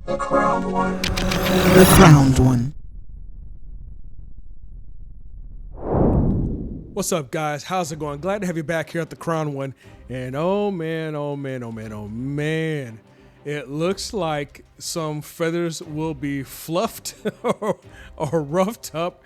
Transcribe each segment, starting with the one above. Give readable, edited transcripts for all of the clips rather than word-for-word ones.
The crowned one. What's up, guys? How's it going? Glad to have you back here at the Crown One. And oh man, oh man, oh man, oh man. It looks like some feathers will be fluffed or roughed up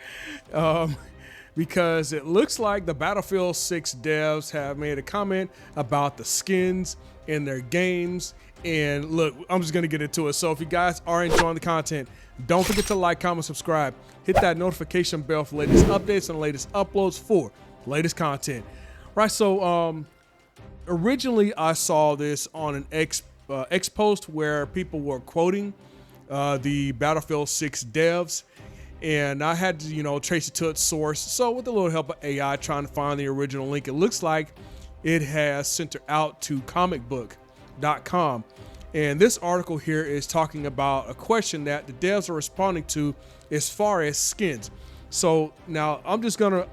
because it looks like the Battlefield 6 devs have made a comment about the skins in their games. And look, I'm just going to get into it. So if you guys are enjoying the content, don't forget to like, comment, subscribe. Hit that notification bell for latest updates and latest uploads for latest content. Right, so originally I saw this on an X post where people were quoting the Battlefield 6 devs, and I had to, trace it to its source. So with a little help of AI, trying to find the original link, it looks like it has sent it out to comicbook.com. And this article here is talking about a question that the devs are responding to as far as skins. So now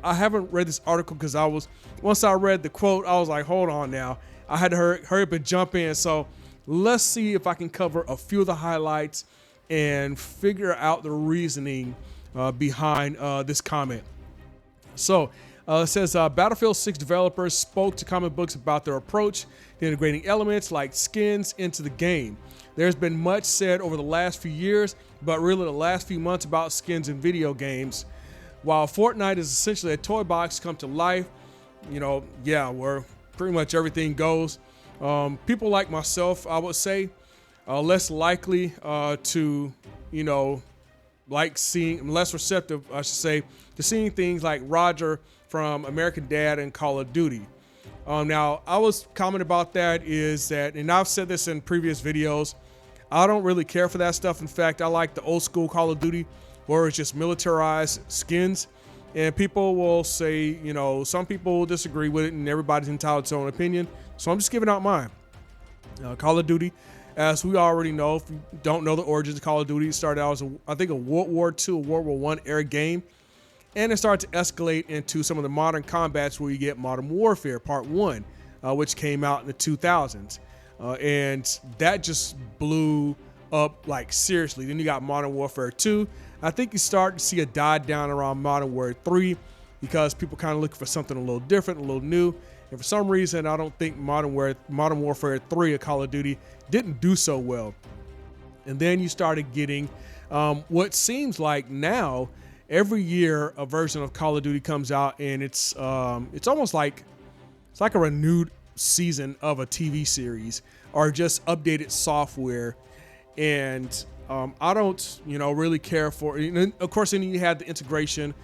I haven't read this article because once I read the quote, I was like, hold on now. I had to hurry up and jump in. So let's see if I can cover a few of the highlights and figure out the reasoning behind this comment. So it says Battlefield 6 developers spoke to comic books about their approach to integrating elements like skins into the game. There's been much said over the last few years, but really the last few months about skins in video games. While Fortnite is essentially a toy box come to life, where pretty much everything goes. People like myself, I would say, less likely to, less receptive, I should say, to seeing things like Roger from American Dad and Call of Duty. Now, I was commenting about that is that, and I've said this in previous videos, I don't really care for that stuff. In fact, I like the old school Call of Duty where it's just militarized skins. And people will say, some people will disagree with it and everybody's entitled to their own opinion. So I'm just giving out mine. Call of Duty, as we already know, if you don't know the origins of Call of Duty, it started out as, I think, a World War II, World War I era game. And it started to escalate into some of the modern combats where you get Modern Warfare Part 1, which came out in the 2000s. And that just blew up, like, seriously. Then you got Modern Warfare 2. I think you start to see a die down around Modern Warfare 3 because people kind of looking for something a little different, a little new. And for some reason, I don't think Modern Warfare 3 of Call of Duty didn't do so well. And then you started getting what seems like now, every year a version of Call of Duty comes out, and it's almost like it's like a renewed season of a TV series or just updated software. And I don't, really care for it. And of course, then you had the integration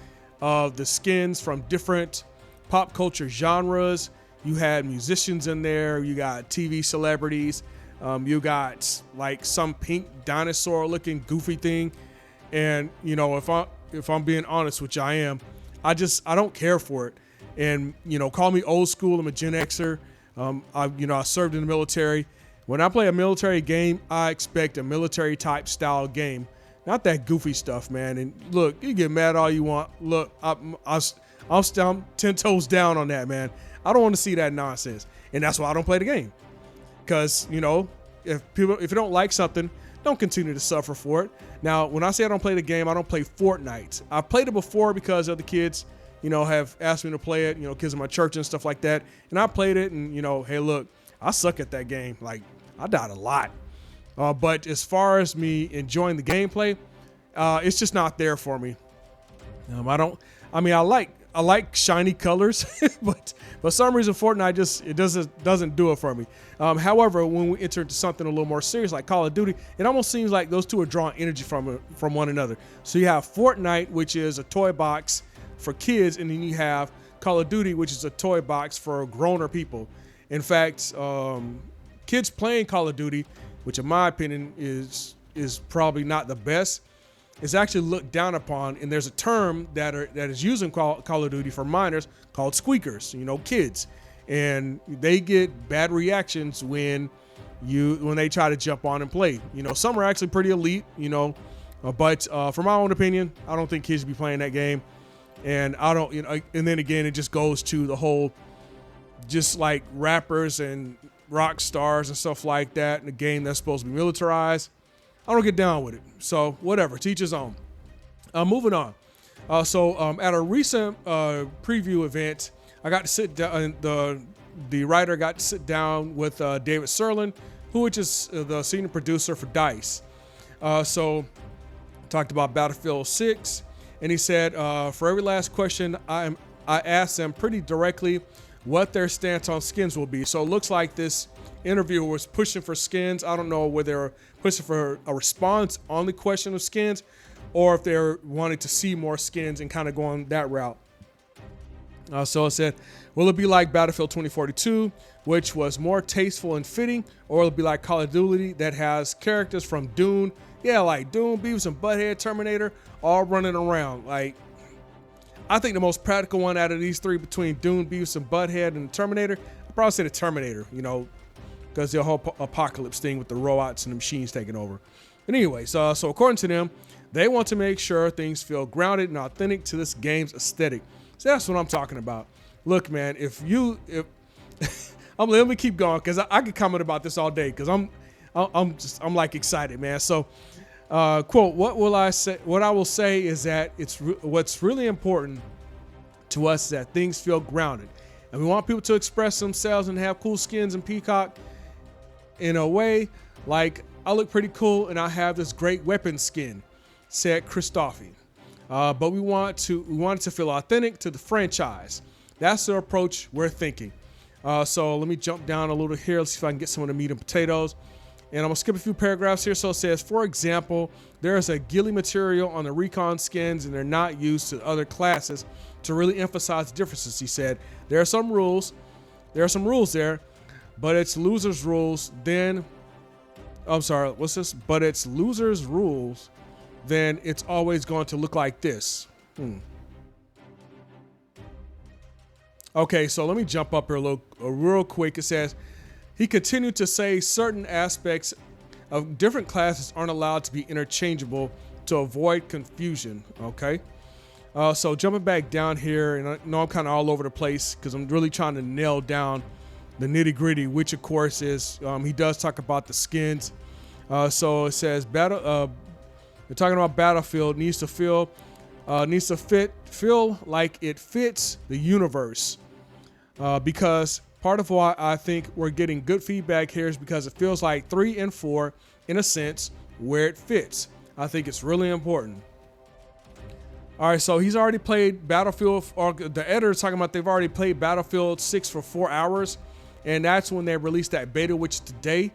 of the skins from different pop culture genres. You had musicians in there. You got TV celebrities. You got like some pink dinosaur looking goofy thing. And, if I'm being honest, which I am, I don't care for it. And, call me old school. I'm a Gen Xer. I served in the military. When I play a military game, I expect a military type style game, not that goofy stuff, man. And look, you get mad all you want. Look, I'll stand 10 toes down on that, man. I don't want to see that nonsense. And that's why I don't play the game. Because, if you don't like something, don't continue to suffer for it. Now, when I say I don't play the game, I don't play Fortnite. I've played it before because other kids, have asked me to play it, kids in my church and stuff like that. And I played it and, hey, look, I suck at that game. Like, I died a lot. But as far as me enjoying the gameplay, it's just not there for me. I like shiny colors, but for some reason Fortnite doesn't do it for me. However, when we enter into something a little more serious like Call of Duty, it almost seems like those two are drawing energy from one another. So you have Fortnite, which is a toy box for kids, and then you have Call of Duty, which is a toy box for growner people. In fact, kids playing Call of Duty, which in my opinion is probably not the best, is actually looked down upon. And there's a term that is used in Call of Duty for minors called squeakers, kids. And they get bad reactions when they try to jump on and play. Some are actually pretty elite, but for my own opinion, I don't think kids should be playing that game. And I don't, and then again, it just goes to the whole, just like rappers and rock stars and stuff like that in a game that's supposed to be militarized. I don't get down with it. So whatever, to each his own. Moving on. At a recent preview event, I got to sit down. The writer got to sit down with David Serlin, who is the senior producer for DICE. Talked about Battlefield 6, and he said, for every last question, I asked them pretty directly what their stance on skins will be. So it looks like this interviewer was pushing for skins. I don't know whether they're pushing for a response on the question of skins, or if they're wanting to see more skins and kind of going that route. So it said, will it be like Battlefield 2042, which was more tasteful and fitting, or will it be like Call of Duty that has characters from Dune? Yeah, like Dune, Beavis and Butthead, Terminator, all running around. Like, I think the most practical one out of these three between Dune, Beavis and Butthead, and Terminator, I'd probably say the Terminator, because the whole apocalypse thing with the robots and the machines taking over. But anyway, so according to them, they want to make sure things feel grounded and authentic to this game's aesthetic. So that's what I'm talking about. Look, man, let me keep going, because I could comment about this all day, because I'm like excited, man. So, quote, what I will say is that what's really important to us is that things feel grounded, and we want people to express themselves and have cool skins and Peacock in a way like, I look pretty cool and I have this great weapon skin, said Christophe. But we want it to feel authentic to the franchise. That's the approach we're thinking. So let me jump down a little here. Let's see if I can get some of the meat and potatoes. And I'm gonna skip a few paragraphs here. So it says, for example, there is a ghillie material on the recon skins, and they're not used to other classes to really emphasize the differences. He said, there are some rules there, but it's losers rules. But it's losers rules. Then it's always going to look like this. Okay, so let me jump up here real quick. It says, he continued to say certain aspects of different classes aren't allowed to be interchangeable to avoid confusion. Okay, so jumping back down here, and I know I'm kind of all over the place because I'm really trying to nail down the nitty gritty, which of course is, he does talk about the skins. So it says, we're talking about Battlefield needs to feel like it fits the universe, because part of why I think we're getting good feedback here is because it feels like 3 and 4, in a sense, where it fits. I think it's really important. All right, so he's already played Battlefield, or the editor's talking about they've already played Battlefield 6 for 4 hours, and that's when they released that beta, which today,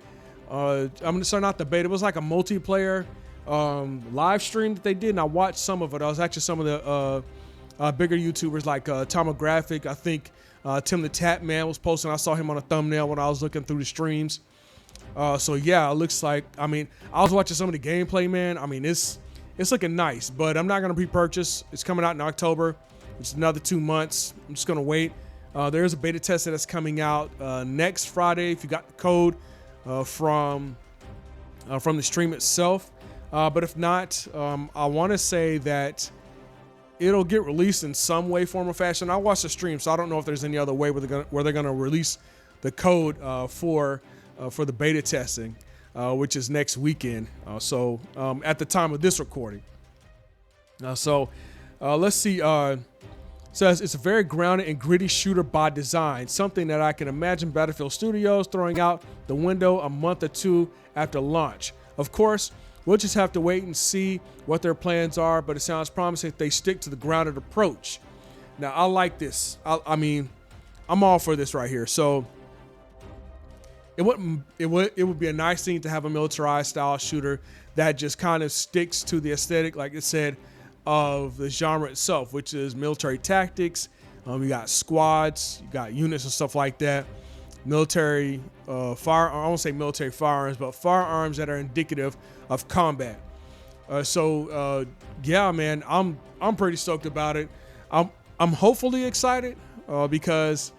not the beta, it was like a multiplayer live stream that they did, and I watched some of it. I was actually some of the bigger YouTubers like Tomographic. I think Tim the Tap Man was posting. I saw him on a thumbnail when I was looking through the streams. So yeah, it looks like, I was watching some of the gameplay, man. It's looking nice, but I'm not gonna pre-purchase. It's coming out in October. It's another 2 months. I'm just gonna wait. There is a beta test that's coming out next Friday if you got the code from the stream itself. But if not, I want to say that it'll get released in some way, form, or fashion. I watched the stream, so I don't know if there's any other way where they're gonna release the code for the beta testing, which is next weekend. At the time of this recording. Let's see. Says it's a very grounded and gritty shooter by design, something that I can imagine Battlefield Studios throwing out the window a month or 2 after launch. Of course, we'll just have to wait and see what their plans are, but it sounds promising if they stick to the grounded approach. Now, I like this. I'm all for this right here. So it would be a nice thing to have a militarized style shooter that just kind of sticks to the aesthetic, like it said, of the genre itself, which is military tactics. You got squads, you got units and stuff like that. Military I won't say military firearms, but firearms that are indicative of combat. Yeah, man, I'm pretty stoked about it. I'm hopefully excited because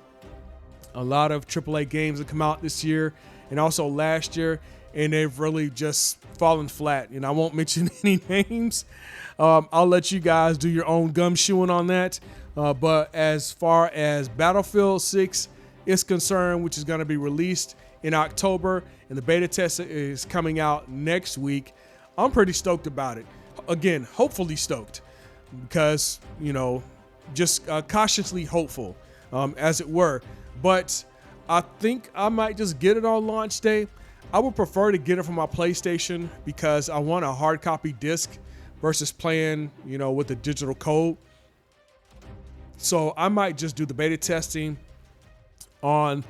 a lot of AAA games have come out this year and also last year, and they've really just fallen flat. I won't mention any names. I'll let you guys do your own gumshoeing on that. But as far as Battlefield 6 is concerned, which is going to be released in October, and the beta test is coming out next week, I'm pretty stoked about it. Again, hopefully stoked, because, you know, just cautiously hopeful, as it were. But I think I might just get it on launch day. I would prefer to get it from my PlayStation because I want a hard copy disc versus playing, you know, with the digital code. So I might just do the beta testing on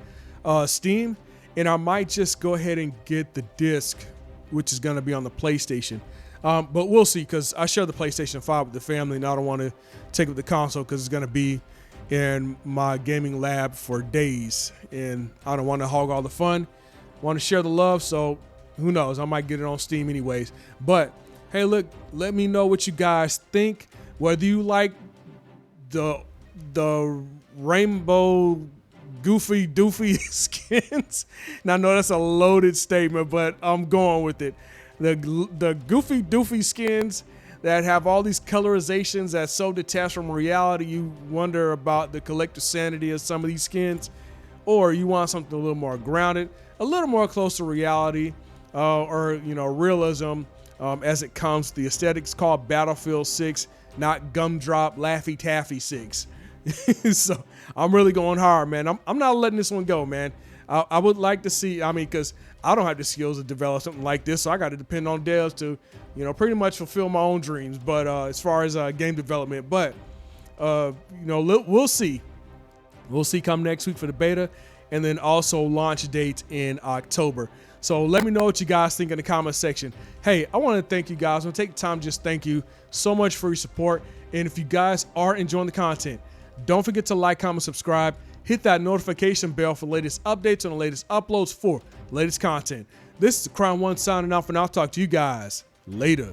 Steam, and I might just go ahead and get the disc, which is going to be on the PlayStation. But we'll see, because I share the PlayStation 5 with the family, and I don't want to take up the console because it's going to be in my gaming lab for days, and I don't want to hog all the fun. Want to share the love, so who knows? I might get it on Steam anyways. But hey, look, let me know what you guys think. Whether you like the rainbow goofy doofy skins. Now I know that's a loaded statement, but I'm going with it. The goofy doofy skins that have all these colorizations that's so detached from reality, you wonder about the collective sanity of some of these skins. Or you want something a little more grounded, a little more close to reality, or, you know, realism, as it comes to the aesthetics. Called Battlefield 6, not Gumdrop Laffy Taffy 6. So I'm really going hard, man. I'm not letting this one go, man. I would like to see, I mean, because I don't have the skills to develop something like this, so I got to depend on devs to, you know, pretty much fulfill my own dreams. But as far as game development, but you know, we'll see. We'll see come next week for the beta, and then also launch date in October. So let me know what you guys think in the comment section. Hey, I want to thank you guys. I'm going to take the time to just thank you so much for your support. And if you guys are enjoying the content, don't forget to like, comment, subscribe. Hit that notification bell for latest updates on the latest uploads for latest content. This is Crown One signing off, and I'll talk to you guys later.